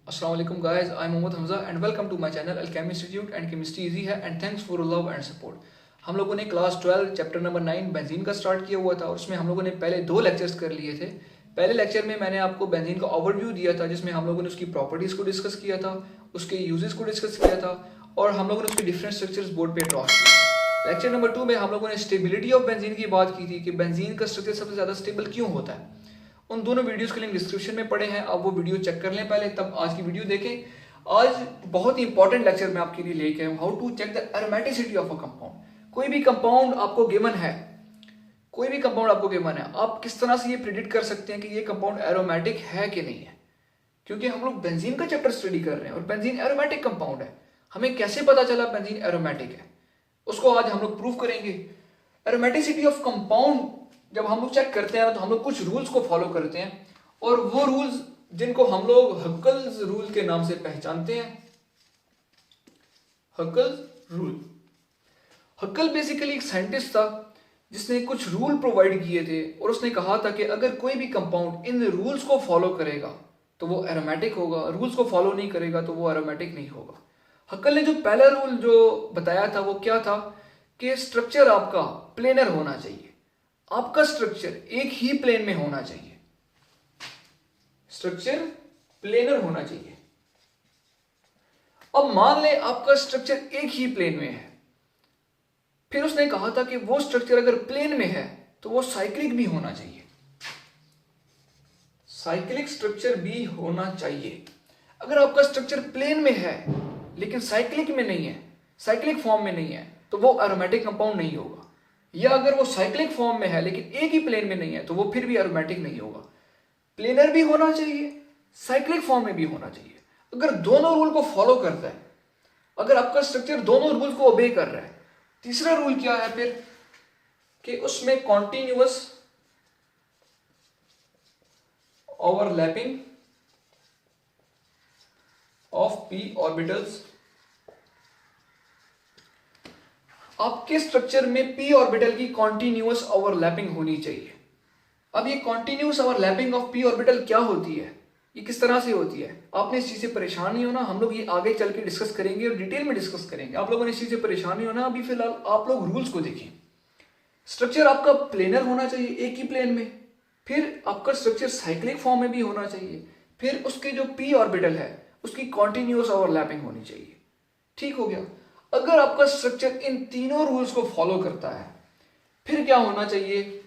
अस्सलाम वालेकुम guys, I am Mohammad Hamza and welcome to my channel alchemy institute and chemistry easy है and thanks for love and support. हम लोगों ने class 12 chapter number 9 benzene का start किया हुआ था और उसमें हम लोगों ने पहले 2 लेक्चर्स कर लिए थे। पहले लेक्चर में मैंने आपको बेंजीन का ओवरव्यू दिया था जिसमें हम लोगों ने उसकी प्रॉपर्टीज़ को डिस्कस किया था, उसके यूजेस को डिस्कस किया था और हम लोगों ने उसके डिफरेंट स्ट्रक्चर्स बोर्ड पे ड्रॉ किए। लेक्चर नंबर 2 में हम लोगों ने स्टेबिलिटी ऑफ बेंजीन की बात की थी कि बेंजीन का स्ट्रक्चर सबसे ज़्यादा स्टेबल क्यों होता है। उन दोनों वीडियोस के लिंक डिस्क्रिप्शन में पड़े हैं, आप वो वीडियो चेक कर लें पहले, तब आज की वीडियो देखें। आज बहुत ही इंपॉर्टेंट लेक्चर मैं आपके लिए लेके आया हूं, how to check the aromaticity of a compound. कोई भी कंपाउंड आपको गिवन है, कोई भी कंपाउंड आपको गिवन है, आप किस तरह से ये प्रिडिक्ट कर सकते हैं कि ये कंपाउंड एरोमेटिक है कि नहीं है। क्योंकि हम लोग बेंजीन का चैप्टर स्टडी कर रहे हैं और बेंजीन एरोमेटिक कंपाउंड है। हमें कैसे पता चला बेंजीन एरोमेटिक है, उसको आज हम लोग प्रूव करेंगे। एरोमेटिसिटी ऑफ कंपाउंड जब हम लोग चेक करते हैं तो हम लोग कुछ रूल्स को फॉलो करते हैं और वो रूल्स जिनको हम लोग हक्कल्स रूल के नाम से पहचानते हैं। Huckel's rule. हक्कल बेसिकली एक साइंटिस्ट था जिसने कुछ रूल प्रोवाइड किए थे और उसने कहा था कि अगर कोई भी कंपाउंड इन रूल्स को फॉलो करेगा तो वो एरोमेटिक होगा, रूल्स को फॉलो नहीं करेगा तो वो एरोमेटिक नहीं होगा। हक्कल ने जो पहला रूल जो बताया था वो क्या था कि स्ट्रक्चर आपका प्लेनर होना चाहिए। आपका स्ट्रक्चर एक ही प्लेन में होना चाहिए, स्ट्रक्चर प्लेनर होना चाहिए। अब मान लें आपका स्ट्रक्चर एक ही प्लेन में है, फिर उसने कहा था कि वो स्ट्रक्चर अगर प्लेन में है तो वो साइक्लिक भी होना चाहिए, साइक्लिक स्ट्रक्चर भी होना चाहिए। अगर आपका स्ट्रक्चर प्लेन में है लेकिन साइक्लिक में नहीं है, साइक्लिक फॉर्म में नहीं है, तो वो एरोमेटिक कंपाउंड नहीं होगा। या अगर वो साइक्लिक फॉर्म में है लेकिन एक ही प्लेन में नहीं है तो वो फिर भी एरोमेटिक नहीं होगा। प्लेनर भी होना चाहिए, साइक्लिक फॉर्म में भी होना चाहिए। अगर दोनों रूल को फॉलो करता है, अगर आपका स्ट्रक्चर दोनों रूल को ओबे कर रहा है, तीसरा रूल क्या है फिर कि उसमें continuous overlapping of P orbitals. आपके स्ट्रक्चर में पी ऑर्बिटल की कॉन्टिन्यूअस ओवरलैपिंग होनी चाहिए। अब ये continuous overlapping of P orbital क्या होती है, ये किस तरह से होती है, आपने इस चीज से परेशान नहीं होना। हम लोग ये आगे चल के डिस्कस करेंगे और डिटेल में डिस्कस करेंगे। आप लोगों ने इस चीज से परेशान नहीं होना। अभी फिलहाल आप लोग रूल्स को देखें। स्ट्रक्चर आपका प्लेनर होना चाहिए, एक ही प्लेन में। फिर आपका स्ट्रक्चर साइक्लिक फॉर्म में भी होना चाहिए। फिर उसके जो पी ऑर्बिटल है उसकी कॉन्टिन्यूअस ओवरलैपिंग होनी चाहिए। ठीक हो गया। अगर आपका स्ट्रक्चर इन तीनों रूल्स को फॉलो करता है फिर क्या होना चाहिए,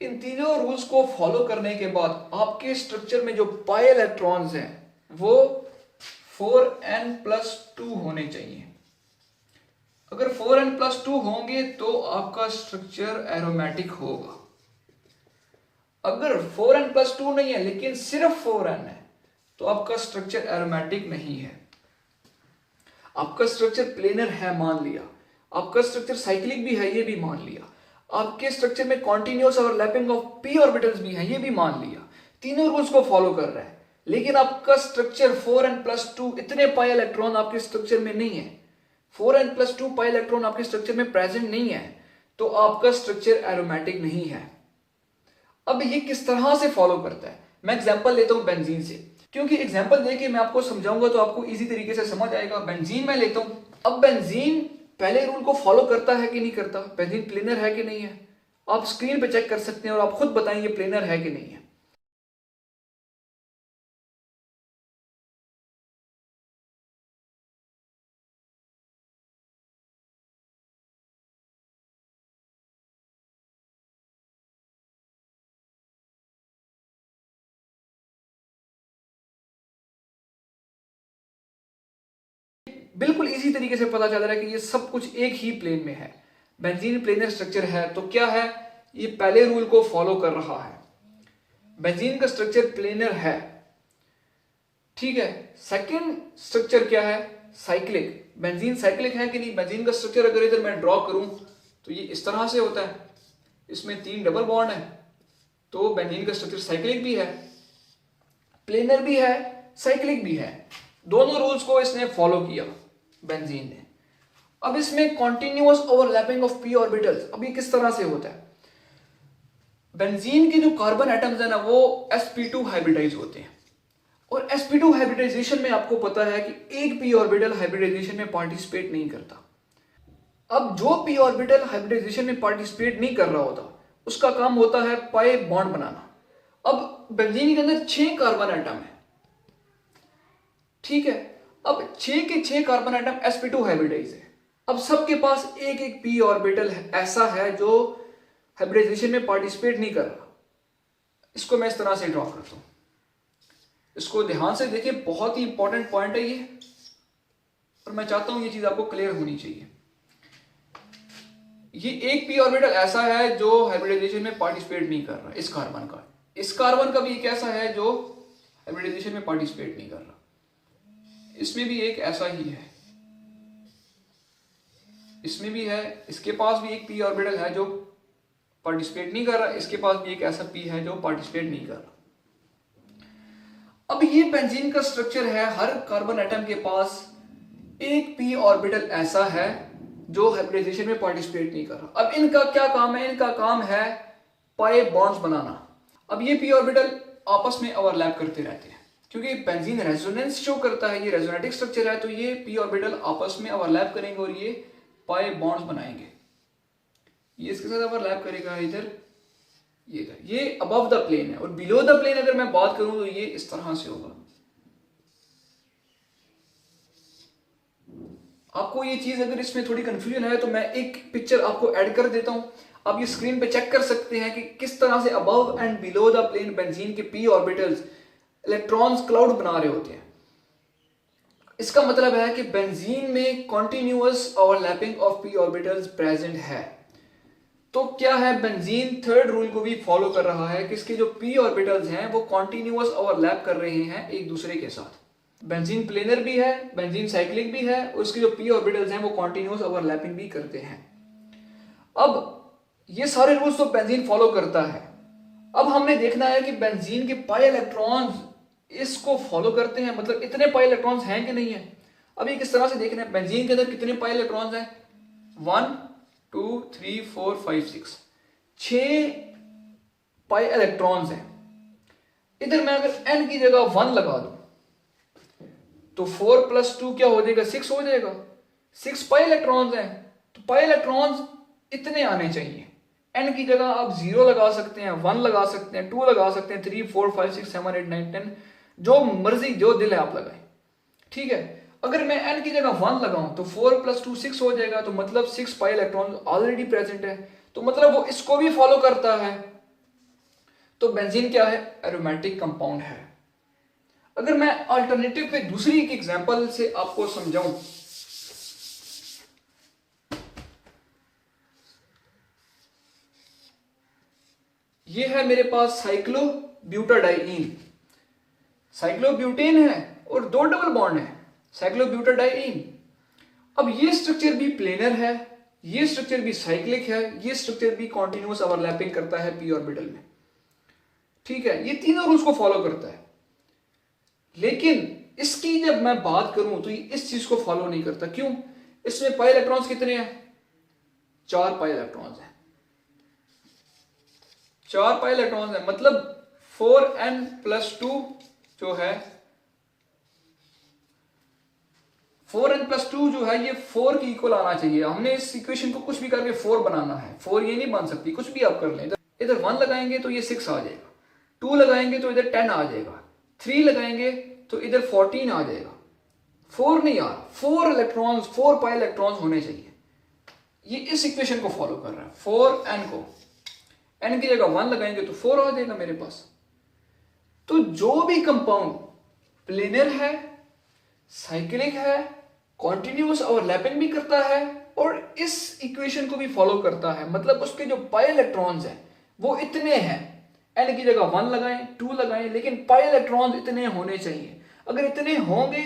इन तीनों रूल्स को फॉलो करने के बाद आपके स्ट्रक्चर में जो पाई इलेक्ट्रॉन्स हैं वो 4n+2 होने चाहिए। अगर 4n+2 होंगे तो आपका स्ट्रक्चर एरोमेटिक होगा। अगर 4n+2 नहीं है लेकिन सिर्फ 4n है तो आपका स्ट्रक्चर एरोमेटिक नहीं है। आपका स्ट्रक्चर प्लेनर है मान लिया, आपका स्ट्रक्चर साइक्लिक भी है ये भी मान लिया, आपके स्ट्रक्चर में continuous overlapping of P orbitals भी है ये भी मान लिया, तीनों रूल्स को फॉलो कर रहा है, लेकिन आपका स्ट्रक्चर 4n+2 इतने पाई इलेक्ट्रॉन आपके स्ट्रक्चर में नहीं है, 4n+2 पाई इलेक्ट्रॉन आपके स्ट्रक्चर में प्रेजेंट नहीं है, तो आपका स्ट्रक्चर एरोमेटिक नहीं है। अब ये किस तरह से फॉलो करता है, मैं एग्जांपल लेता हूं बेंजीन से, क्योंकि एग्जांपल देके मैं आपको समझाऊंगा तो आपको इजी तरीके से समझ आएगा। बेंजीन मैं लेता हूं। अब बेंजीन पहले रूल को फॉलो करता है कि नहीं करता, बेंजीन प्लेनर है कि नहीं है, आप स्क्रीन पे चेक कर सकते हैं और आप खुद बताएं ये प्लेनर है कि नहीं है। बिल्कुल इजी तरीके से पता चल रहा है कि ये सब कुछ एक ही प्लेन में है, बेंजीन प्लेनर स्ट्रक्चर है। तो क्या है, ये पहले रूल को फॉलो कर रहा है, बेंजीन का स्ट्रक्चर प्लेनर है। ठीक है। सेकंड स्ट्रक्चर क्या है, साइक्लिक। बेंजीन साइक्लिक है कि नहीं, बेंजीन का स्ट्रक्चर अगर इधर मैं ड्रॉ करूं तो ये इस तरह से होता है, इसमें 3 डबल बॉन्ड है, तो बेंजीन का स्ट्रक्चर साइक्लिक भी है, प्लेनर भी है, साइक्लिक भी है। दोनों रूल्स को इसने फॉलो किया बेंजीन ने। अब इसमें continuous overlapping of P orbitals, अब ये किस तरह से होता है, बेंजीन के जो कार्बन एटम्स है ना वो sp2 हाइब्रिडाइज होते हैं और sp2 हाइब्रिडाइजेशन में आपको पता है कि एक p ऑर्बिटल हाइब्रिडाइजेशन में पार्टिसिपेट नहीं करता। अब जो p ऑर्बिटल हाइब्रिडाइजेशन में पार्टिसिपेट नहीं कर रहा होता उसका काम होता है पाई बॉन्ड बनाना। अब बेंजीन के अंदर 6 कार्बन एटम है, ठीक है। अब 6 के 6 कार्बन एटम sp2 हाइब्रिडाइज है। अब सबके पास एक एक p ऑर्बिटल ऐसा है जो हाइब्रिडाइजेशन में पार्टिसिपेट नहीं कर रहा। इसको मैं इस तरह से ड्रॉ करता हूं, इसको ध्यान से देखिए, बहुत ही इंपॉर्टेंट पॉइंट है ये, और मैं चाहता हूं ये चीज आपको क्लियर होनी चाहिए। ये एक p ऑर्बिटल ऐसा है जो हाइब्रिडाइजेशन में पार्टिसिपेट नहीं कर रहा, इस कार्बन का भी एक ऐसा है जो हाइब्रिडाइजेशन में पार्टिसिपेट नहीं कर रहा, इसमें भी एक ऐसा ही है, इसमें भी है, इसके पास भी एक p ऑर्बिटल है जो पार्टिसिपेट नहीं कर रहा, इसके पास भी एक ऐसा p है जो पार्टिसिपेट नहीं कर रहा। अब ये बेंजीन का स्ट्रक्चर है, हर कार्बन एटम के पास एक p ऑर्बिटल ऐसा है जो हाइब्रिडाइजेशन में पार्टिसिपेट नहीं कर रहा। अब इनका क्या काम है? इनका काम है पाई बॉन्ड्स बनाना। अब ये p ऑर्बिटल आपस में ओवरलैप करते रहते हैं, क्योंकि बेंजीन रेजोनेंस शो करता है, ये रेजोनेटिक स्ट्रक्चर है, तो ये p ऑर्बिटल आपस में ओवरलैप करेंगे और ये पाई बॉन्ड्स बनाएंगे। ये इसके साथ ओवरलैप करेगा इधर, ये इधर, ये अबव द प्लेन है। और बिलो द प्लेन अगर मैं बात करूं तो ये इस तरह से होगा। आपको ये चीज अगर इसमें थोड़ी कंफ्यूजन है तो मैं एक पिक्चर आपको ऐड कर देता हूं, आप ये स्क्रीन पे चेक कर सकते हैं कि किस तरह से above and below the plane benzene के p ऑर्बिटल्स इलेक्ट्रॉन्स क्लाउड बना रहे होते हैं। इसका मतलब है कि बेंजीन में continuous overlapping of p orbitals present है। तो क्या है, बेंजीन थर्ड रूल को भी फॉलो कर रहा है कि इसके जो p ऑर्बिटल्स हैं वो कॉन्टिन्यूअस ओवरलैप कर रहे हैं एक दूसरे के साथ। बेंजीन प्लेनर भी है, बेंजीन साइक्लिक भी है, और इसके जो p ऑर्बिटल्स हैं वो कॉन्टिन्यूअस ओवरलैपिंग भी करते हैं। अब ये सारे रूल्स तो बेंजीन फॉलो करता है। अब हमने देखना है कि बेंजीन के पाई इलेक्ट्रॉन्स इसको फॉलो करते हैं, मतलब इतने पाई इलेक्ट्रॉन्स हैं कि नहीं है। अब ये किस तरह से देखना है, बेंजीन के अंदर कितने पाई इलेक्ट्रॉन्स हैं? 1 2 3 4 5 6, 6 पाई इलेक्ट्रॉन्स हैं। इधर मैं अगर n की जगह 1 लगा दूं तो 4 + 2 क्या हो जाएगा? 6 हो जाएगा। 6 पाई इलेक्ट्रॉन्स हैं, तो पाई इलेक्ट्रॉन्स इतने आने चाहिए। n की जगह आप 0 लगा सकते हैं, 1 लगा सकते हैं, 2 लगा सकते हैं, 3 4 5 6 7 8 9 10, जो मर्जी जो दिल है आप लगाएं, ठीक है। अगर मैं n की जगह 1 लगाऊं तो 4 + 2 6 हो जाएगा, तो मतलब 6 पाई इलेक्ट्रॉन ऑलरेडी प्रेजेंट है, तो मतलब वो इसको भी फॉलो करता है। तो बेंजीन क्या है? एरोमेटिक कंपाउंड है। अगर मैं अल्टरनेटिव पे दूसरी एक एग्जांपल से आपको समझाऊं, ये है मेरे पास साइक्लोब्यूटाडाइईन। साइक्लोब्यूटेन है और 2 डबल बॉन्ड है, साइक्लोब्यूटाडाइईन। अब ये स्ट्रक्चर भी प्लेनर है, ये स्ट्रक्चर भी साइक्लिक है, ये स्ट्रक्चर भी कॉन्टिन्यूअस ओवरलैपिंग करता है p ऑर्बिटल में, ठीक है। ये तीनों रूल्स को फॉलो करता है, लेकिन इसकी जब मैं बात करूं तो ये इस चीज को फॉलो नहीं करता। क्यों? इसमें पाई इलेक्ट्रॉन्स कितने हैं? 4 पाई इलेक्ट्रॉन्स हैं, 4 पाई इलेक्ट्रॉन्स हैं, मतलब 4n + 2 जो है, 4n + 2 जो है ये 4 के इक्वल आना चाहिए। हमने इस इक्वेशन को कुछ भी करके 4 बनाना है, 4 ये नहीं बन सकती, कुछ भी आप कर लें। इधर 1 लगाएंगे तो ये 6 आ जाएगा, 2 लगाएंगे तो इधर 10 आ जाएगा, 3 लगाएंगे तो इधर 14 आ जाएगा। 4 नहीं आ रहा, 4 इलेक्ट्रॉन्स, 4 पाई इलेक्ट्रॉन्स होने चाहिए। ये इस इक्वेशन को फॉलो कर रहा है। 4n को n की जगह 1 लगाएंगे तो 4 आ जाएगा मेरे पास। तो जो भी कंपाउंड प्लेनर है, साइक्लिक है, कॉन्टिन्यूअस ओवरलैपिंग भी करता है और इस इक्वेशन को भी फॉलो करता है, मतलब उसके जो पाई इलेक्ट्रॉन्स हैं वो इतने हैं। n की जगह 1 लगाएं, 2 लगाएं, लेकिन पाई इलेक्ट्रॉन्स इतने होने चाहिए। अगर इतने होंगे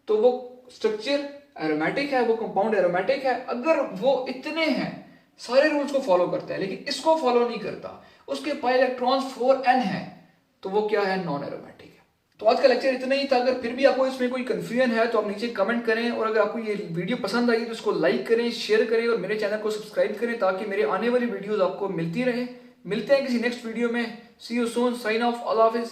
तो वो स्ट्रक्चर एरोमेटिक है, वो कंपाउंड एरोमेटिक है। अगर वो इतने हैं, सारे रूल्स को फॉलो करता है, लेकिन इसको फॉलो नहीं करता, उसके पाई इलेक्ट्रॉन्स 4n है, तो वो क्या है? नॉन एरोमेटिक है। तो आज का लेक्चर इतना ही था। अगर फिर भी आपको इसमें कोई कंफ्यूजन है तो आप नीचे कमेंट करें, और अगर आपको ये वीडियो पसंद आई तो इसको लाइक करें, शेयर करें और मेरे चैनल को सब्सक्राइब करें, ताकि मेरे आने वाली वीडियोस आपको मिलती रहे। मिलते हैं किसी नेक्स्ट वीडियो में। See you soon, sign off, अल्लाह हाफिज।